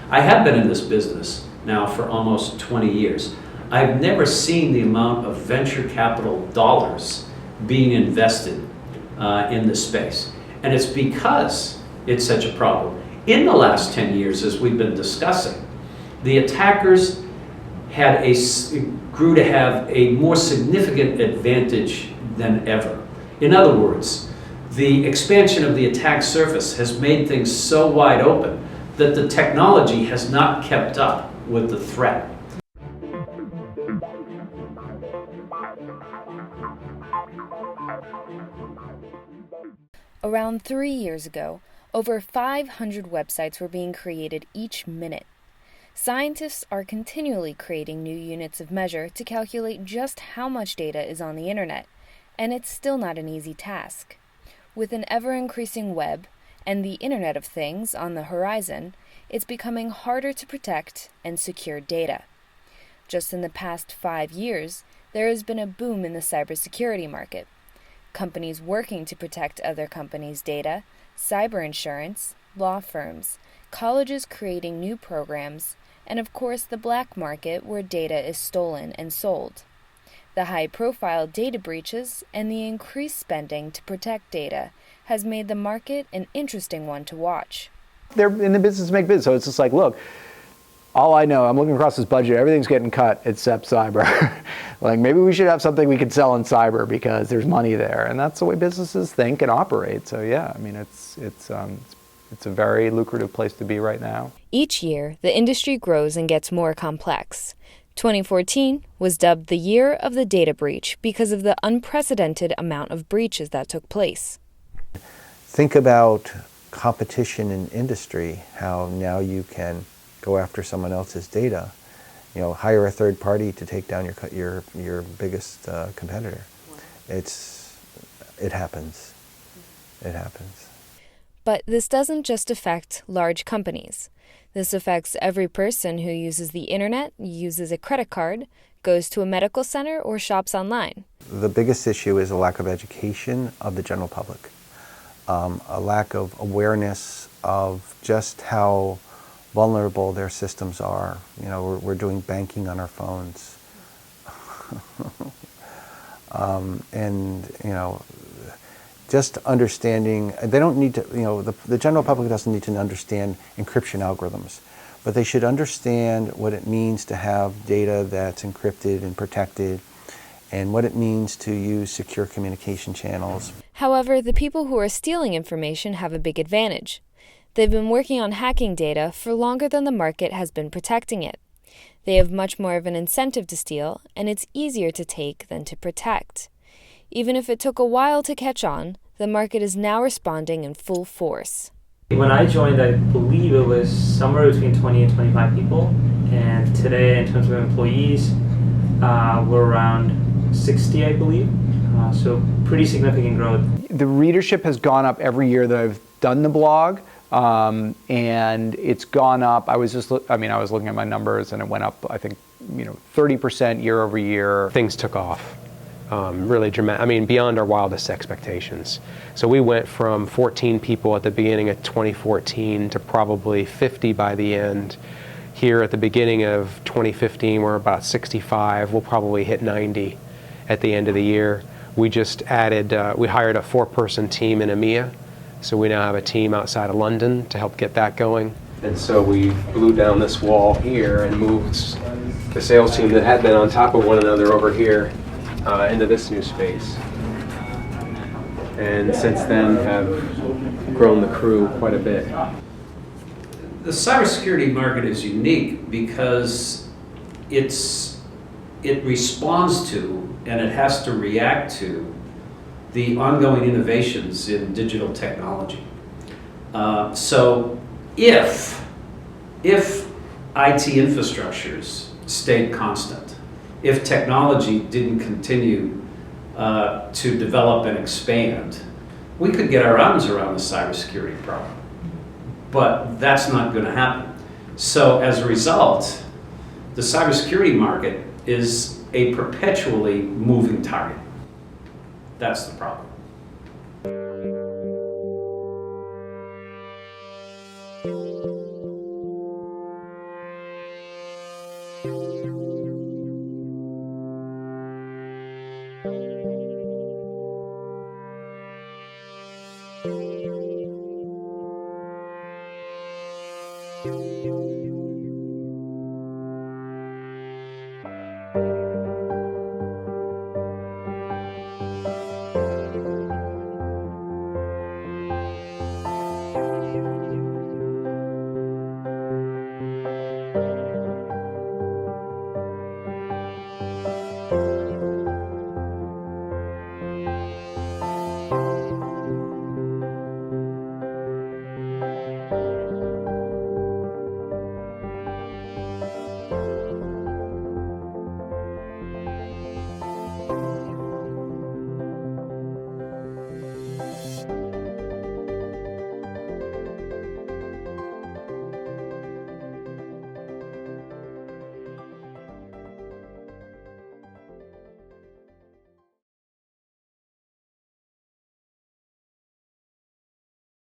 I have been in this business now for almost 20 years. I've never seen the amount of venture capital dollars being invested in this space. And it's because it's such a problem. In the last 10 years, as we've been discussing, the attackers grew to have a more significant advantage than ever. In other words, the expansion of the attack surface has made things so wide open that the technology has not kept up with the threat. Around 3 years ago, over 500 websites were being created each minute. Scientists are continually creating new units of measure to calculate just how much data is on the internet, and it's still not an easy task. With an ever-increasing web and the Internet of Things on the horizon, it's becoming harder to protect and secure data. Just in the past 5 years, there has been a boom in the cybersecurity market. Companies working to protect other companies' data, cyber insurance, law firms, colleges creating new programs, and of course the black market where data is stolen and sold. The high-profile data breaches and the increased spending to protect data has made the market an interesting one to watch. They're in the business to make business, so it's just like, look, all I know, I'm looking across this budget, everything's getting cut except cyber. Like, maybe we should have something we could sell in cyber because there's money there. And that's the way businesses think and operate. So yeah, I mean, it's a very lucrative place to be right now. Each year, the industry grows and gets more complex. 2014 was dubbed the year of the data breach because of the unprecedented amount of breaches that took place. Think about competition in industry, how now you can go after someone else's data. You know, hire a third party to take down your biggest competitor. It happens. It happens. But this doesn't just affect large companies. This affects every person who uses the internet, uses a credit card, goes to a medical center, or shops online. The biggest issue is a lack of education of the general public, a lack of awareness of just how vulnerable their systems are. You know, we're doing banking on our phones. And, you know, just understanding, they don't need to, you know, the general public doesn't need to understand encryption algorithms, but they should understand what it means to have data that's encrypted and protected, and what it means to use secure communication channels. However, the people who are stealing information have a big advantage. They've been working on hacking data for longer than the market has been protecting it. They have much more of an incentive to steal, and it's easier to take than to protect. Even if it took a while to catch on, the market is now responding in full force. When I joined, I believe it was somewhere between 20 and 25 people, and today, in terms of employees, we're around 60, I believe. So pretty significant growth. The readership has gone up every year that I've done the blog, and it's gone up. I was looking at my numbers, and it went up, I think, 30% year over year. Things took off. Really dramatic, I mean, beyond our wildest expectations. So we went from 14 people at the beginning of 2014 to probably 50 by the end. Here at the beginning of 2015, we're about 65. We'll probably hit 90 at the end of the year. We just added, we hired a 4-person team in EMEA. So we now have a team outside of London to help get that going. And so we blew down this wall here and moved the sales team that had been on top of one another over here into this new space, and since then have grown the crew quite a bit. The cybersecurity market is unique because it responds to and it has to react to the ongoing innovations in digital technology. So if IT infrastructures stayed constant, if technology didn't continue to develop and expand, we could get our arms around the cybersecurity problem. But that's not going to happen. So as a result, the cybersecurity market is a perpetually moving target. That's the problem.